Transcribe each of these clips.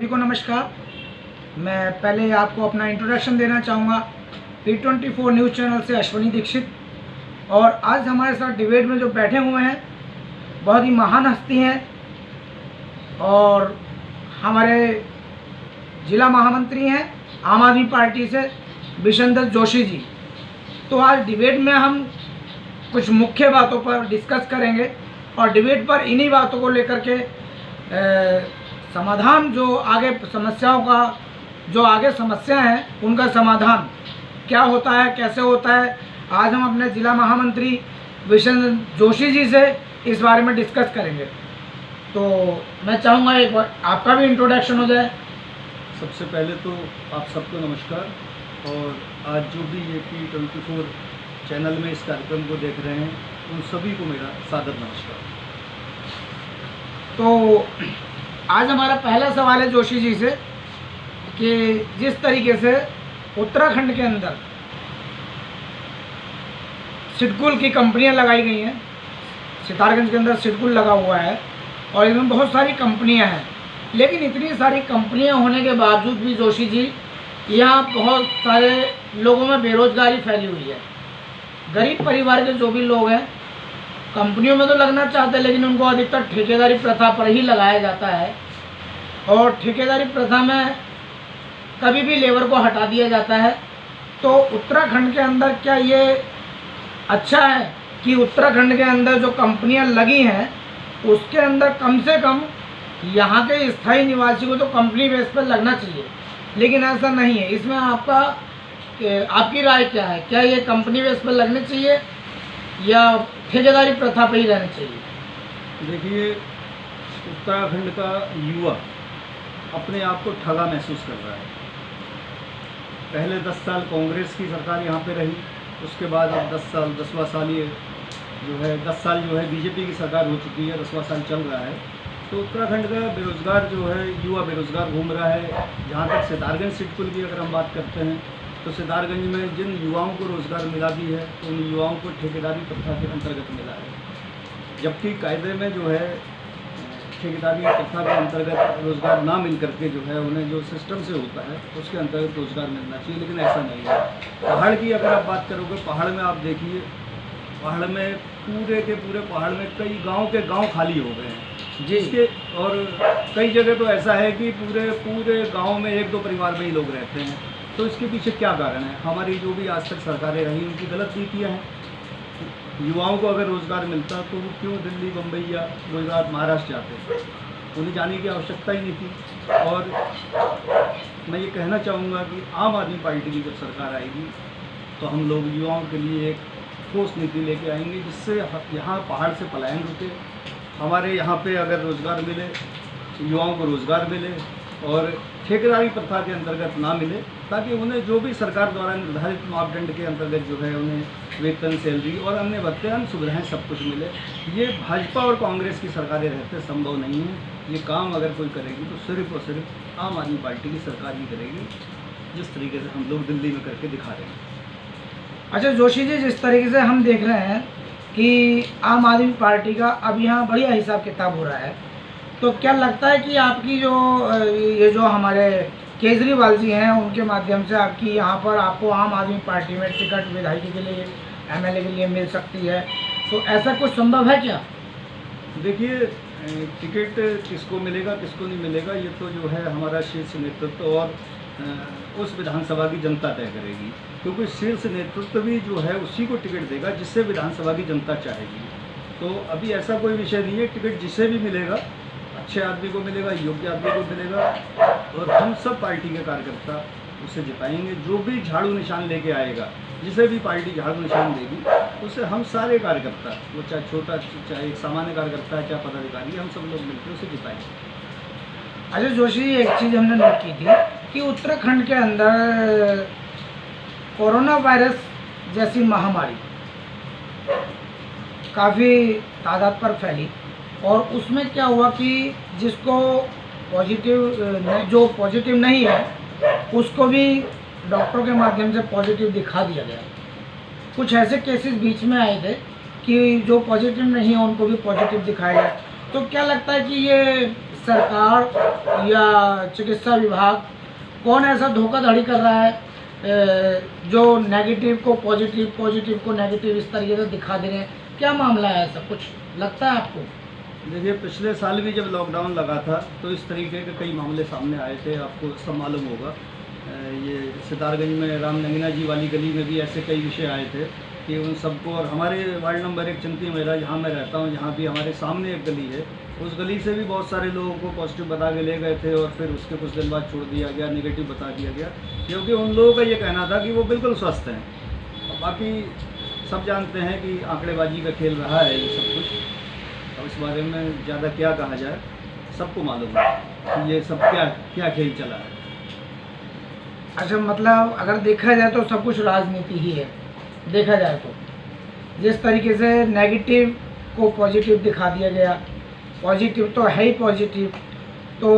सभी को नमस्कार। मैं पहले आपको अपना इंट्रोडक्शन देना चाहूँगा। P24 न्यूज़ चैनल से अश्विनी दीक्षित। और आज हमारे साथ डिबेट में जो बैठे हुए हैं बहुत ही महान हस्ती हैं और हमारे जिला महामंत्री हैं आम आदमी पार्टी से विशेंद्र जोशी जी। तो आज डिबेट में हम कुछ मुख्य बातों पर डिस्कस करेंगे और डिबेट पर इन्हीं बातों को लेकर के समाधान, जो आगे समस्याओं का जो आगे समस्या हैं उनका समाधान क्या होता है, कैसे होता है, आज हम अपने ज़िला महामंत्री विशेंद्र जोशी जी से इस बारे में डिस्कस करेंगे। तो मैं चाहूँगा एक बार आपका भी इंट्रोडक्शन हो जाए। सबसे पहले तो आप सबको नमस्कार। और आज जो भी ये P24 चैनल में इस कार्यक्रम को देख रहे हैं उन सभी को मेरा सादर नमस्कार। तो आज हमारा पहला सवाल है जोशी जी से कि जिस तरीके से उत्तराखंड के अंदर सिडकुल की कंपनियां लगाई गई हैं, सितारगंज के अंदर सिडकुल लगा हुआ है और इसमें बहुत सारी कंपनियां हैं, लेकिन इतनी सारी कंपनियां होने के बावजूद भी जोशी जी यहाँ बहुत सारे लोगों में बेरोजगारी फैली हुई है। गरीब परिवार के जो भी लोग हैं कंपनियों में तो लगना चाहते हैं, लेकिन उनको अधिकतर ठेकेदारी प्रथा पर ही लगाया जाता है और ठेकेदारी प्रथा में कभी भी लेबर को हटा दिया जाता है। तो उत्तराखंड के अंदर क्या ये अच्छा है कि उत्तराखंड के अंदर जो कंपनियां लगी हैं उसके अंदर कम से कम यहाँ के स्थायी निवासी को तो कंपनी बेस पर लगना चाहिए, लेकिन ऐसा नहीं है। इसमें आपकी राय क्या है? क्या ये कंपनी बेस पर लगने चाहिए या ठेकेदारी प्रथा पर ही रहना चाहिए? देखिए, उत्तराखंड का युवा अपने आप को ठगा महसूस कर रहा है। पहले 10 साल कांग्रेस की सरकार यहाँ पे रही, उसके बाद अब 10वां साल ये जो है 10 साल जो है बीजेपी की सरकार हो चुकी है, 10वां साल चल रहा है। तो उत्तराखंड का बेरोज़गार जो है युवा बेरोज़गार घूम रहा है। जहाँ तक सितारगंज सिडकुल की अगर हम बात करते हैं तो सितारगंज में जिन युवाओं को रोज़गार मिला भी है तो उन युवाओं को ठेकेदारी प्रथा के अंतर्गत मिला है, जबकि कायदे में जो है ठेकेदारी प्रथा के अंतर्गत रोज़गार ना मिल करके जो है उन्हें जो सिस्टम से होता है उसके अंतर्गत रोज़गार मिलना चाहिए, लेकिन ऐसा नहीं है। पहाड़ की अगर आप बात करोगे, पहाड़ में आप देखिए, पहाड़ में पूरे के पूरे पहाड़ में कई गाँव के गाँव खाली हो गए हैं जिसके, और कई जगह तो ऐसा है कि पूरे गाँव में 1-2 परिवार में ही लोग रहते हैं। तो इसके पीछे क्या कारण है? हमारी जो भी आज तक सरकारें रही उनकी गलत नीतियाँ हैं। युवाओं को अगर रोज़गार मिलता तो वो क्यों दिल्ली, बम्बई या गुजरात, महाराष्ट्र जाते? उन्हें जाने की आवश्यकता ही नहीं थी। और मैं ये कहना चाहूँगा कि आम आदमी पार्टी की जब सरकार आएगी तो हम लोग युवाओं के लिए एक ठोस नीति लेके आएंगे जिससे यहाँ पहाड़ से पलायन रुके, हमारे यहाँ पे अगर रोज़गार मिले, युवाओं को रोज़गार मिले और ठेकेदारी प्रथा के अंतर्गत ना मिले, ताकि उन्हें जो भी सरकार द्वारा निर्धारित मापदंड के अंतर्गत जो है उन्हें वेतन, सैलरी और अन्य भत्ते, अन्य सुविधाएँ सब कुछ मिले। ये भाजपा और कांग्रेस की सरकारें रहते संभव नहीं है। ये काम अगर कोई करेगी तो सिर्फ और सिर्फ आम आदमी पार्टी की सरकार ही करेगी, जिस तरीके से हम लोग दिल्ली में करके दिखा रहे हैं। अच्छा जोशी जी, जिस तरीके से हम देख रहे हैं कि आम आदमी पार्टी का अब यहाँ बढ़िया हिसाब किताब हो रहा है, तो क्या लगता है कि आपकी जो हमारे केजरीवाल जी हैं उनके माध्यम से आपकी यहाँ पर आपको आम आदमी पार्टी में टिकट विधायकी के लिए, MLA के लिए मिल सकती है? तो ऐसा कुछ संभव है क्या? देखिए, टिकट किसको मिलेगा किसको नहीं मिलेगा ये तो जो है हमारा शीर्ष नेतृत्व और उस विधानसभा की जनता तय करेगी, क्योंकि शीर्ष नेतृत्व भी जो है उसी को टिकट देगा जिससे विधानसभा की जनता चाहेगी। तो अभी ऐसा कोई विषय नहीं है, टिकट जिसे भी मिलेगा अच्छे आदमी को मिलेगा, योग्य आदमी को मिलेगा और हम सब पार्टी के कार्यकर्ता उसे जिताएंगे। जो भी झाड़ू निशान लेके आएगा, जिसे भी पार्टी झाड़ू निशान देगी, उसे हम सारे कार्यकर्ता, वो चाहे छोटा चाहे एक सामान्य कार्यकर्ता है चाहे पदाधिकारी, हम सब लोग मिलकर उसे जिताएंगे। अच्छा जोशी, एक चीज़ हमने नोट की थी कि उत्तराखंड के अंदर कोरोना वायरस जैसी महामारी काफ़ी तादाद पर फैली और उसमें क्या हुआ कि जिसको जो पॉजिटिव नहीं है उसको भी डॉक्टरों के माध्यम से पॉजिटिव दिखा दिया गया। कुछ ऐसे केसेस बीच में आए थे कि जो पॉजिटिव नहीं है उनको भी पॉजिटिव दिखाया गया। तो क्या लगता है कि ये सरकार या चिकित्सा विभाग कौन ऐसा धोखाधड़ी कर रहा है जो नेगेटिव को पॉजिटिव, पॉजिटिव को नेगेटिव इस तरीके से दिखा दे रहे हैं? क्या मामला है, ऐसा कुछ लगता है आपको? देखिए, पिछले साल भी जब लॉकडाउन लगा था तो इस तरीके के कई मामले सामने आए थे, आपको सब मालूम होगा। ये सितारगंज में राम नगीना जी वाली गली में भी ऐसे कई विषय आए थे कि उन सबको, और हमारे वार्ड नंबर 1 चंती मेरा, जहाँ मैं रहता हूँ, जहाँ भी हमारे सामने एक गली है, उस गली से भी बहुत सारे लोगों को पॉजिटिव बता के ले गए थे और फिर उसके कुछ दिन बाद छोड़ दिया गया, नेगेटिव बता दिया गया, क्योंकि उन लोगों का ये कहना था कि वो बिल्कुल स्वस्थ हैं। और बाकी सब जानते हैं कि आंकड़ेबाजी का खेल रहा है ये सब कुछ। अब इस बारे में ज़्यादा क्या कहा जाए, सबको मालूम है कि ये सब क्या खेल चला है। अच्छा, मतलब अगर देखा जाए तो सब कुछ राजनीति ही है, देखा जाए तो जिस तरीके से नेगेटिव को पॉजिटिव दिखा दिया गया, पॉजिटिव तो है ही पॉजिटिव। तो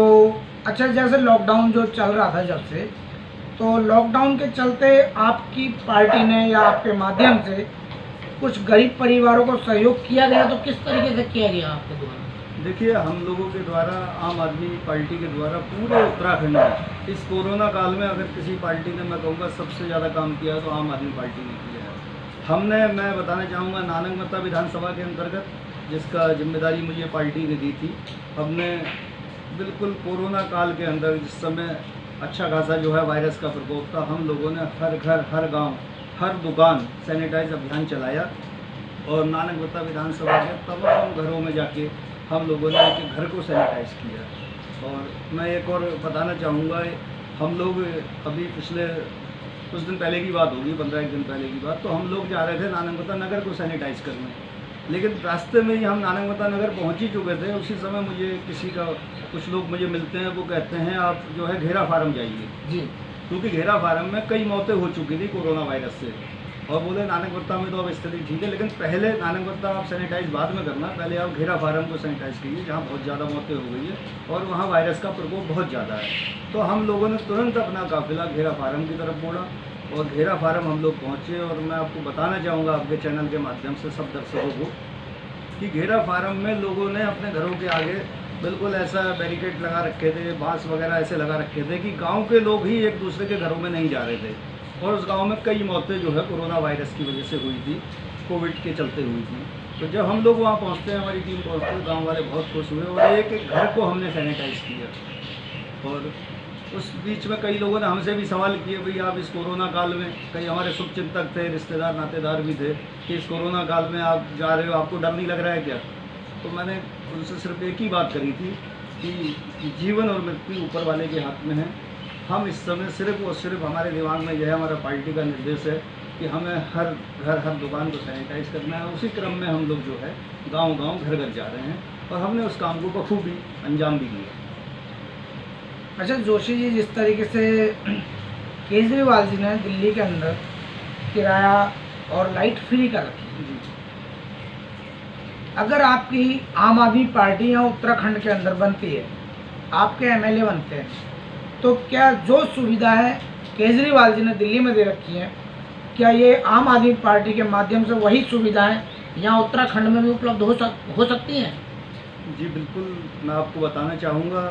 अच्छा, जैसे लॉकडाउन जो चल रहा था जब से, तो लॉकडाउन के चलते आपकी पार्टी ने या आपके माध्यम से कुछ गरीब परिवारों को सहयोग किया गया, तो किस तरीके से किया गया आपके द्वारा? देखिए, हम लोगों के द्वारा, आम आदमी पार्टी के द्वारा पूरे उत्तराखंड में इस कोरोना काल में अगर किसी पार्टी ने, मैं कहूँगा, सबसे ज़्यादा काम किया तो आम आदमी पार्टी ने किया है। हमने, मैं बताना चाहूँगा, नानकमता विधानसभा के अंतर्गत, जिसका जिम्मेदारी मुझे पार्टी ने दी थी, हमने बिल्कुल कोरोना काल के अंदर, जिस समय अच्छा खासा जो है वायरस का प्रकोप था, हम लोगों ने हर घर, हर गाँव, हर दुकान सैनिटाइज अभियान चलाया और नानकमता विधानसभा के तमाम घरों में जाके हम लोगों ने एक घर को सैनिटाइज किया। और मैं एक और बताना चाहूँगा, हम लोग अभी पिछले कुछ दिन पहले की बात होगी, 15 दिन पहले की बात, तो हम लोग जा रहे थे नानकमता नगर को सैनिटाइज करने, लेकिन रास्ते में ही हम नानकमता नगर पहुँच ही चुके थे। उसी समय मुझे किसी का, कुछ लोग मुझे मिलते हैं, वो कहते हैं आप जो है घेरा फार्म जाइए जी, क्योंकि घेरा फार्म में कई मौतें हो चुकी थी कोरोना वायरस से, और बोले नानकमता में तो अब स्थिति ठीक है, लेकिन पहले नानकमता आप सैनिटाइज बाद में करना, पहले आप घेरा फार्म को सैनिटाइज कीजिए, जहाँ बहुत ज़्यादा मौतें हो गई है और वहाँ वायरस का प्रकोप बहुत ज़्यादा है। तो हम लोगों ने तुरंत अपना काफिला घेरा फार्म की तरफ मोड़ा और घेरा फार्म हम लोग पहुँचे। और मैं आपको बताना चाहूँगा आपके चैनल के माध्यम से सब दर्शकों को कि घेरा फार्म में लोगों ने अपने घरों के आगे बिल्कुल ऐसा बैरिकेड लगा रखे थे, बांस वगैरह ऐसे लगा रखे थे कि गांव के लोग ही एक दूसरे के घरों में नहीं जा रहे थे। और उस गांव में कई मौतें जो है कोरोना वायरस की वजह से हुई थी, कोविड के चलते हुई थी। तो जब हम लोग वहाँ पहुँचते हैं, हमारी टीम पहुँचते हैं, गाँव वाले बहुत खुश हुए और एक एक घर को हमने सैनिटाइज किया। और उस बीच में कई लोगों ने हमसे भी सवाल किए, भाई आप इस कोरोना काल में, कई हमारे शुभचिंतक थे, रिश्तेदार नातेदार भी थे, कि इस कोरोना काल में आप जा रहे हो, आपको डर नहीं लग रहा है क्या? तो मैंने उनसे सिर्फ एक ही बात करी थी कि जीवन और मृत्यु ऊपर वाले के हाथ में है। हम इस समय सिर्फ और सिर्फ, हमारे दिमाग में यह हमारा पार्टी का निर्देश है कि हमें हर घर, हर दुकान को सैनिटाइज करना है। उसी क्रम में हम लोग जो है गांव-गांव, घर-घर जा रहे हैं और हमने उस काम को बखूबी अंजाम भी दिया। अच्छा जोशी जी, जिस तरीके से केजरीवाल जी ने दिल्ली के अंदर किराया और लाइट फ्री कर रखी, अगर आपकी आम आदमी पार्टी या उत्तराखंड के अंदर बनती है, आपके एमएलए बनते हैं, तो क्या जो सुविधा है केजरीवाल जी ने दिल्ली में दे रखी है, क्या ये आम आदमी पार्टी के माध्यम से वही सुविधाएं यहाँ उत्तराखंड में भी उपलब्ध हो सकती हैं? जी बिल्कुल, मैं आपको बताना चाहूँगा,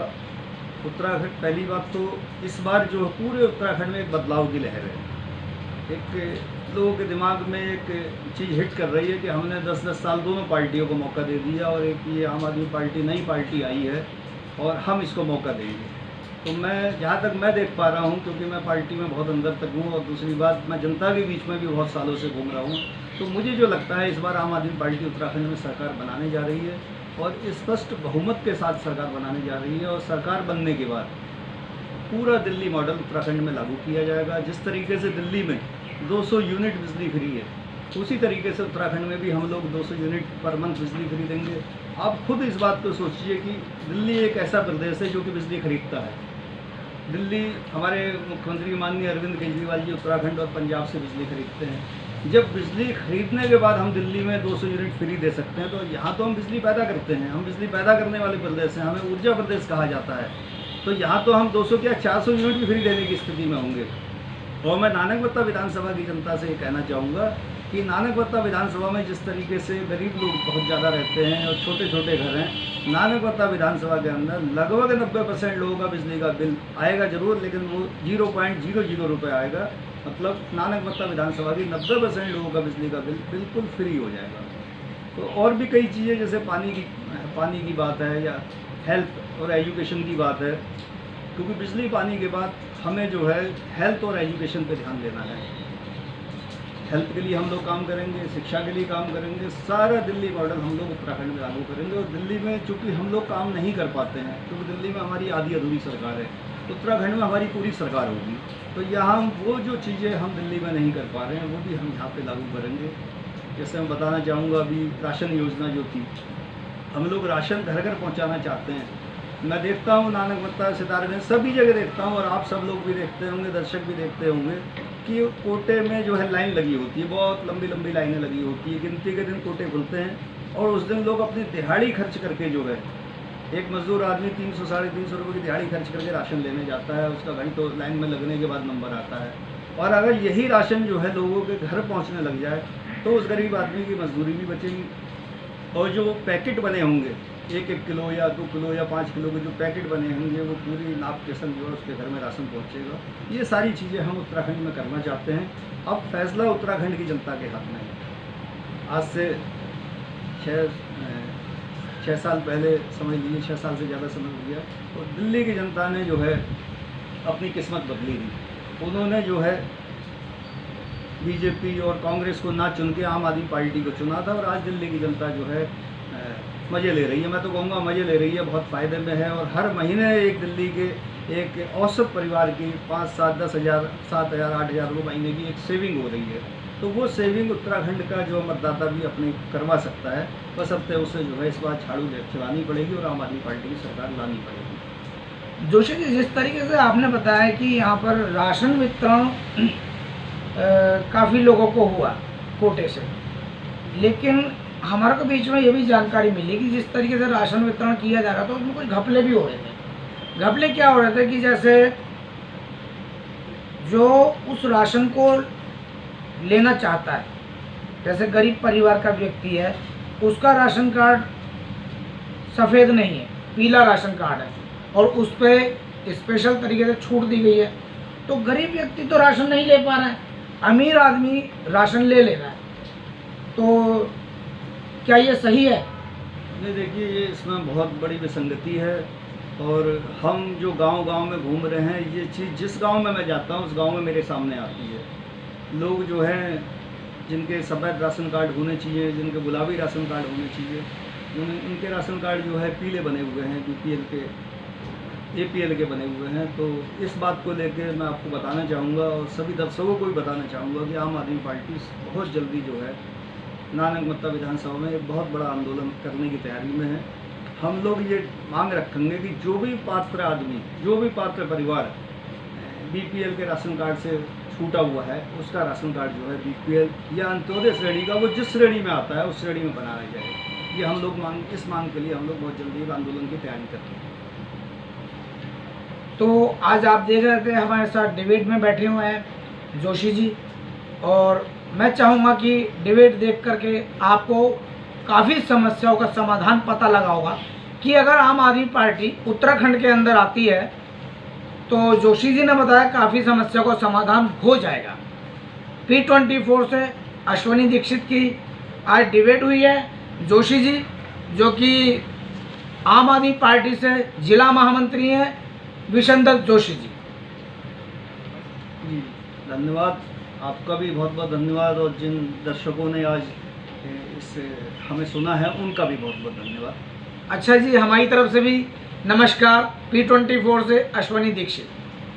उत्तराखंड, पहली बात तो इस बार जो पूरे उत्तराखंड में एक बदलाव की लहर है। एक लोगों के दिमाग में एक चीज़ हिट कर रही है कि हमने 10-10 साल दोनों पार्टियों को मौका दे दिया और एक ये आम आदमी पार्टी नई पार्टी आई है और हम इसको मौका देंगे। तो मैं, जहाँ तक मैं देख पा रहा हूँ, क्योंकि मैं पार्टी में बहुत अंदर तक हूँ और दूसरी बात मैं जनता के बीच में भी बहुत सालों से घूम रहा हूँ, तो मुझे जो लगता है इस बार आम आदमी पार्टी उत्तराखंड में सरकार बनाने जा रही है और स्पष्ट बहुमत के साथ सरकार बनाने जा रही है। और सरकार बनने के बाद पूरा दिल्ली मॉडल उत्तराखंड में लागू किया जाएगा। जिस तरीके से दिल्ली में 200 यूनिट बिजली फ्री है, उसी तरीके से उत्तराखंड में भी हम लोग 200 यूनिट पर मंथ बिजली फ्री देंगे। आप खुद इस बात को सोचिए कि दिल्ली एक ऐसा प्रदेश है जो कि बिजली खरीदता है। दिल्ली, हमारे मुख्यमंत्री माननीय अरविंद केजरीवाल जी उत्तराखंड और पंजाब से बिजली खरीदते हैं। जब बिजली खरीदने के बाद हम दिल्ली में 200 यूनिट फ्री दे सकते हैं, तो यहाँ तो हम बिजली पैदा करते हैं, हम बिजली पैदा करने वाले प्रदेश हैं, हमें ऊर्जा प्रदेश कहा जाता है। तो यहाँ तो हम 200 क्या 400 यूनिट भी फ्री देने की स्थिति में होंगे। और मैं नानकमता विधानसभा की जनता से ये कहना चाहूँगा कि नानकवत्ता विधानसभा में जिस तरीके से गरीब लोग बहुत ज़्यादा रहते हैं और छोटे छोटे घर हैं, नानकवत्ता विधानसभा के अंदर लगभग 90% लोगों का बिजली का बिल आएगा ज़रूर, लेकिन वो 0.00 रुपये आएगा। मतलब नानकवत्ता विधानसभा की 90% लोगों का बिजली का बिल बिल्कुल फ्री हो जाएगा। तो और भी कई चीज़ें, जैसे पानी की बात है या हेल्थ और एजुकेशन की बात है, क्योंकि बिजली पानी के बाद हमें जो है हेल्थ और एजुकेशन पे ध्यान देना है। हेल्थ के लिए हम लोग काम करेंगे, शिक्षा के लिए काम करेंगे, सारा दिल्ली मॉडल हम लोग उत्तराखंड में लागू करेंगे। और दिल्ली में चूँकि हम लोग काम नहीं कर पाते हैं, क्योंकि दिल्ली में हमारी आधी अधूरी सरकार है, उत्तराखंड में हमारी पूरी सरकार होगी। तो यहाँ वो जो चीज़ें हम दिल्ली में नहीं कर पा रहे हैं, वो भी हम यहाँ पे लागू करेंगे। जैसे मैं बताना चाहूँगा, अभी राशन योजना जो थी, हम लोग राशन घर घर पहुँचाना चाहते हैं। मैं देखता हूँ नानकवत्ता, सितारगंज, सभी जगह देखता हूँ, और आप सब लोग भी देखते होंगे, दर्शक भी देखते होंगे कि कोटे में जो है लाइन लगी होती है, बहुत लंबी लंबी लाइनें लगी होती है। गिनती के दिन कोटे खुलते हैं और उस दिन लोग अपनी दिहाड़ी खर्च करके जो है, एक मजदूर आदमी 300 साढ़े 300 रुपये की दिहाड़ी खर्च करके राशन लेने जाता है। उसका घंटों लाइन में लगने के बाद नंबर आता है। और अगर यही राशन जो है लोगों के घर पहुँचने लग जाए तो उस गरीब आदमी की मजदूरी भी बचेगी। और जो पैकेट बने होंगे 1-1 किलो या 2 किलो या 5 किलो के जो पैकेट बने होंगे, वो पूरी नाप के संग जो है उसके घर में राशन पहुंचेगा। ये सारी चीज़ें हम उत्तराखंड में करना चाहते हैं। अब फैसला उत्तराखंड की जनता के हाथ में है। आज से 6 साल पहले, समझ लीजिए 6 साल से ज़्यादा समय हो गया, और दिल्ली की जनता ने जो है अपनी किस्मत बदली थी। उन्होंने जो है बीजेपी और कांग्रेस को ना चुन के आम आदमी पार्टी को चुना था, और आज दिल्ली की जनता जो है मज़े ले रही है। मैं तो कहूँगा मज़े ले रही है, बहुत फ़ायदे में है। और हर महीने एक दिल्ली के एक औसत परिवार की 5, 7, 10 हज़ार, 7 हज़ार, 8 हज़ार रुपये महीने की एक सेविंग हो रही है। तो वो सेविंग उत्तराखंड का जो मतदाता भी अपनी करवा सकता है। बस अब तो उसे जो है इस बार झाड़ू चलानी पड़ेगी और आम आदमी पार्टी की सरकार लानी पड़ेगी। जोशी जी, जिस तरीके से आपने बताया कि यहाँ पर राशन वितरण काफ़ी लोगों को हुआ कोटे से, लेकिन हमारे को बीच में ये भी जानकारी मिली कि जिस तरीके से राशन वितरण किया जा रहा था उसमें कुछ घपले भी हो रहे थे। घपले क्या हो रहे थे कि जैसे जो उस राशन को लेना चाहता है, जैसे गरीब परिवार का व्यक्ति है, उसका राशन कार्ड सफ़ेद नहीं है, पीला राशन कार्ड है, और उस पर स्पेशल तरीके से छूट दी गई है। तो गरीब व्यक्ति तो राशन नहीं ले पा रहा है, अमीर आदमी राशन ले रहा है। तो क्या ये सही है? नहीं, देखिए, ये इसमें बहुत बड़ी विसंगति है। और हम जो गांव-गांव में घूम रहे हैं, ये चीज़ जिस गांव में मैं जाता हूँ उस गांव में मेरे सामने आती है। लोग जो हैं, जिनके सफ़ेद राशन कार्ड होने चाहिए, जिनके गुलाबी राशन कार्ड होने चाहिए, उनके राशन कार्ड जो है पीले बने हुए हैं, BPL के, APL के बने हुए हैं। तो इस बात को लेकर मैं आपको बताना चाहूँगा और सभी दर्शकों को भी बताना चाहूँगा कि आम आदमी पार्टी बहुत जल्दी जो है नानकवत्ता विधानसभा में एक बहुत बड़ा आंदोलन करने की तैयारी में है। हम लोग ये मांग रखेंगे कि जो भी पात्र आदमी, जो भी पात्र परिवार BPL के राशन कार्ड से छूटा हुआ है, उसका राशन कार्ड जो है BPL या अंत्योदय श्रेणी का, वो जिस श्रेणी में आता है उस श्रेणी में बनाया जाए। ये हम लोग इस मांग के लिए हम लोग बहुत जल्दी एक आंदोलन की तैयारी करते हैं। तो आज आप देख रहे थे हमारे साथ डिबेट में बैठे हुए हैं जोशी जी, और मैं चाहूँगा कि डिबेट देख करके आपको काफ़ी समस्याओं का समाधान पता लगा होगा कि अगर आम आदमी पार्टी उत्तराखंड के अंदर आती है तो जोशी जी ने बताया काफ़ी समस्याओं का समाधान हो जाएगा। P24 से अश्वनी दीक्षित की आज डिबेट हुई है। जोशी जी, जो कि आम आदमी पार्टी से जिला महामंत्री हैं, विशेंदर जोशी जी। धन्यवाद, आपका भी बहुत बहुत धन्यवाद, और जिन दर्शकों ने आज इस हमें सुना है उनका भी बहुत बहुत धन्यवाद। अच्छा जी, हमारी तरफ से भी नमस्कार। P24 से अश्वनी दीक्षित।